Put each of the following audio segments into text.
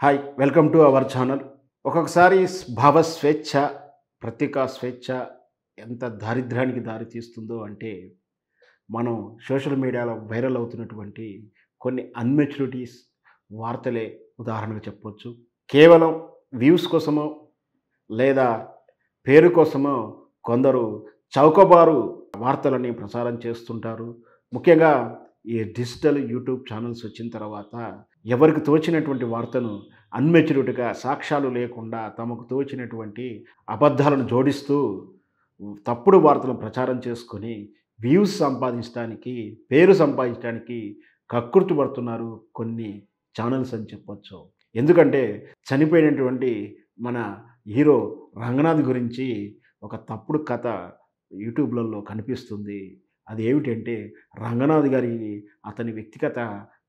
Hi welcome to our channel. ఒక్కొక్కసారి భావ స్వేచ్ఛ, పత్రికా స్వేచ్ఛ ఎంత దారిద్ర్యానికి దారితీస్తుందో అంటే, మనం సోషల్ మీడియాలో వైరల్ అవుతున్నటువంటి కొన్ని అన్‌మెచ్యూరిటీస్ వార్తలే ఉదాహరణకు చెప్పొచ్చు. కేవలం వ్యూస్ కోసమో, లేదా పేరు కోసమో కొందరు చౌకబారు వార్తలని ప్రచారం చేస్తుంటారు. ముఖ్యంగా ఈ డిజిటల్ యూట్యూబ్ ఛానెల్స్ వచ్చిన తర్వాత ఎవరికి తోచినటువంటి వార్తను అన్‌మెచ్యూర్డ్‌గా సాక్ష్యాలు లేకుండా తమకు తోచినటువంటి అబద్ధాలను జోడిస్తూ తప్పుడు వార్తలను ప్రచారం చేసుకొని వ్యూస్ సంపాదించడానికి, పేరు సంపాదించడానికి కక్కుర్తిపడుతున్నారు కొన్ని ఛానెల్స్ అని చెప్పొచ్చు. ఎందుకంటే చనిపోయినటువంటి మన హీరో రంగనాథ్ గురించి ఒక తప్పుడు కథ యూట్యూబ్‌లలో కనిపిస్తుంది. అది ఏమిటంటే రంగనాథ్ గారి అతని వ్యక్తిగత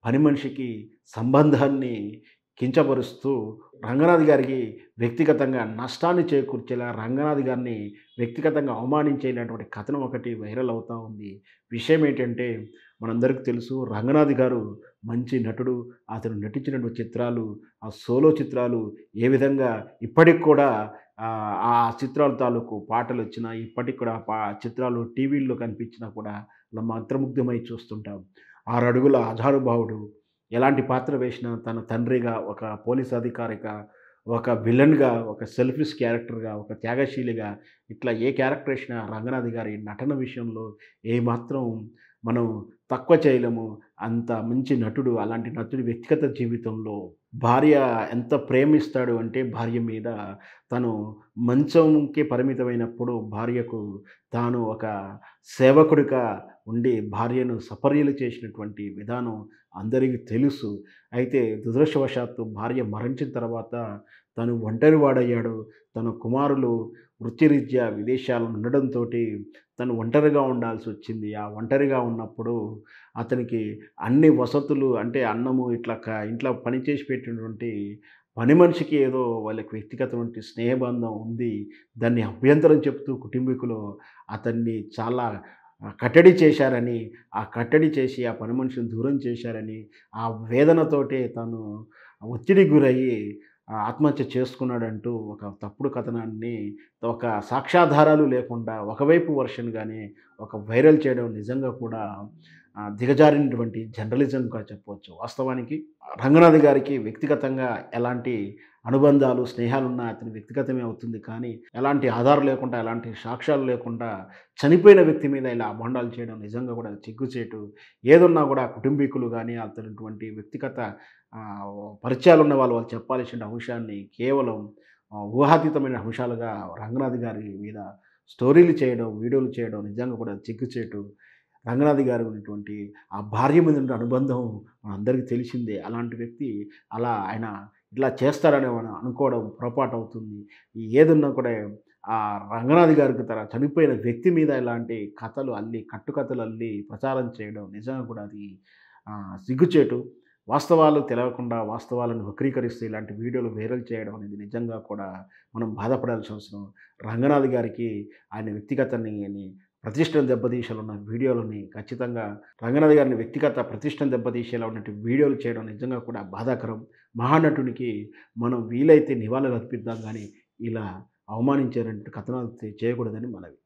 పని మనిషికి సంబంధాన్ని కించపరుస్తూ రంగనాథ్ గారికి వ్యక్తిగతంగా నష్టాన్ని చేకూర్చేలా రంగనాథ్ గారిని వ్యక్తిగతంగా అవమానించేటటువంటి కథనం ఒకటి వైరల్ అవుతా ఉంది. విషయం ఏంటంటే మనందరికీ తెలుసు రంగనాథ్ గారు మంచి నటుడు. అతను నటించినటువంటి చిత్రాలు, ఆ సోలో చిత్రాలు ఏ విధంగా ఇప్పటికి కూడా ఆ చిత్రాల తాలూకు పాటలొచ్చినా, ఇప్పటికి కూడా చిత్రాలు టీవీల్లో కనిపించినా కూడా మంత్రముగ్ధమై చూస్తుంటాం. 6 అడుగుల ఆజానుభావుడు. ఎలాంటి పాత్ర వేసినా తన తండ్రిగా, ఒక పోలీస్ అధికారిగా, ఒక విలన్‌గా, ఒక సెల్ఫిష్ క్యారెక్టర్‌గా, ఒక త్యాగశీలిగా ఇట్లా ఏ క్యారెక్టర్ ఏసినా రంగనాథ్ గారి నటన విషయంలో ఏమాత్రం మనం తక్కువ చేయలేము. అంత మంచి నటుడు. అలాంటి నటుడి వ్యక్తిగత జీవితంలో భార్య ఎంత ప్రేమిస్తాడు అంటే భార్య మీద తను మంచంకి పరిమితమైనప్పుడు భార్యకు తాను ఒక సేవకుడిగా ఉండి భార్యను సపర్యలు చేసినటువంటి విధానం అందరికీ తెలుసు. అయితే దురదృష్టవశాత్తు భార్య మరణించిన తర్వాత తను ఒంటరివాడయ్యాడు. తన కుమారులు వృత్తిరీత్యా విదేశాల్లో ఉండడంతోటి తను ఒంటరిగా ఉండాల్సొచ్చింది. ఆ ఒంటరిగా ఉన్నప్పుడు అతనికి అన్ని వసతులు అంటే అన్నము ఇట్లా ఇంట్లో పని చేసి పెట్టినటువంటి పని మనిషికి ఏదో వాళ్ళకి వ్యక్తిగతమైన స్నేహబంధం ఉంది. దాన్ని అభ్యంతరం చెప్తూ కుటుంబీకులు అతన్ని చాలా కట్టడి చేశారని, ఆ కట్టడి చేసి ఆ పని మనిషిని దూరం చేశారని, ఆ వేదనతోటే తను ఒత్తిడికి గురయ్యి ఆత్మహత్య చేసుకున్నాడంటూ ఒక తప్పుడు కథనాన్ని ఒక సాక్ష్యాధారాలు లేకుండా ఒకవైపు వర్షన్‌గానే ఒక వైరల్ చేయడం నిజంగా కూడా దిగజారినటువంటి జర్నలిజంగా చెప్పవచ్చు. వాస్తవానికి రంగనాథ్ గారికి వ్యక్తిగతంగా ఎలాంటి అనుబంధాలు, స్నేహాలున్నా అతని వ్యక్తిగతమే అవుతుంది. కానీ ఎలాంటి ఆధారం లేకుండా, ఎలాంటి సాక్ష్యాలు లేకుండా చనిపోయిన వ్యక్తి మీద ఇలా అభాండాలు చేయడం నిజంగా కూడా సిగ్గుచేటు. ఏదున్నా కూడా కుటుంబీకులు గానీ, అతనటువంటి వ్యక్తిగత పరిచయాలున్న వాళ్ళు చెప్పాల్సిన అంశాన్ని కేవలం ఊహాతీతమైన అంశాలుగా రంగనాథ్ గారి మీద స్టోరీలు చేయడం, వీడియోలు చేయడం నిజంగా కూడా సిగ్గుచేటు. రంగనాథ్ గారు ఉన్నటువంటి ఆ భార్య మీద ఉన్న అనుబంధం మనందరికీ తెలిసిందే. అలాంటి వ్యక్తి ఆయన ఇట్లా చేస్తారని మనం అనుకోవడం పొరపాటవుతుంది. ఏదున్నా కూడా ఆ రంగనాథ్ గారికి చనిపోయిన వ్యక్తి మీద ఇలాంటి కథలు అల్లి, కట్టుకథలు అల్లి ప్రచారం చేయడం నిజంగా కూడా అది సిగ్గుచేటు. వాస్తవాలు తెలవకుండా వాస్తవాలను వక్రీకరిస్తూ ఇలాంటి వీడియోలు వైరల్ చేయడం అనేది నిజంగా కూడా మనం బాధపడాల్సిన అవసరం. రంగనాథ్ గారికి ఆయన వ్యక్తిగతాన్ని ప్రతిష్టను దెబ్బతీసేలా ఉన్న వీడియోలని ఖచ్చితంగా రంగనాథ్ గారిని వ్యక్తిగత ప్రతిష్టను దెబ్బతీసేలా ఉన్నటువంటి వీడియోలు చేయడం నిజంగా కూడా బాధాకరం. మహానటునికి మనం వీలైతే నివాళులు అర్పిద్దాం గానీ, ఇలా అవమానించేటువంటి కథనాలు చేయకూడదని మనవి.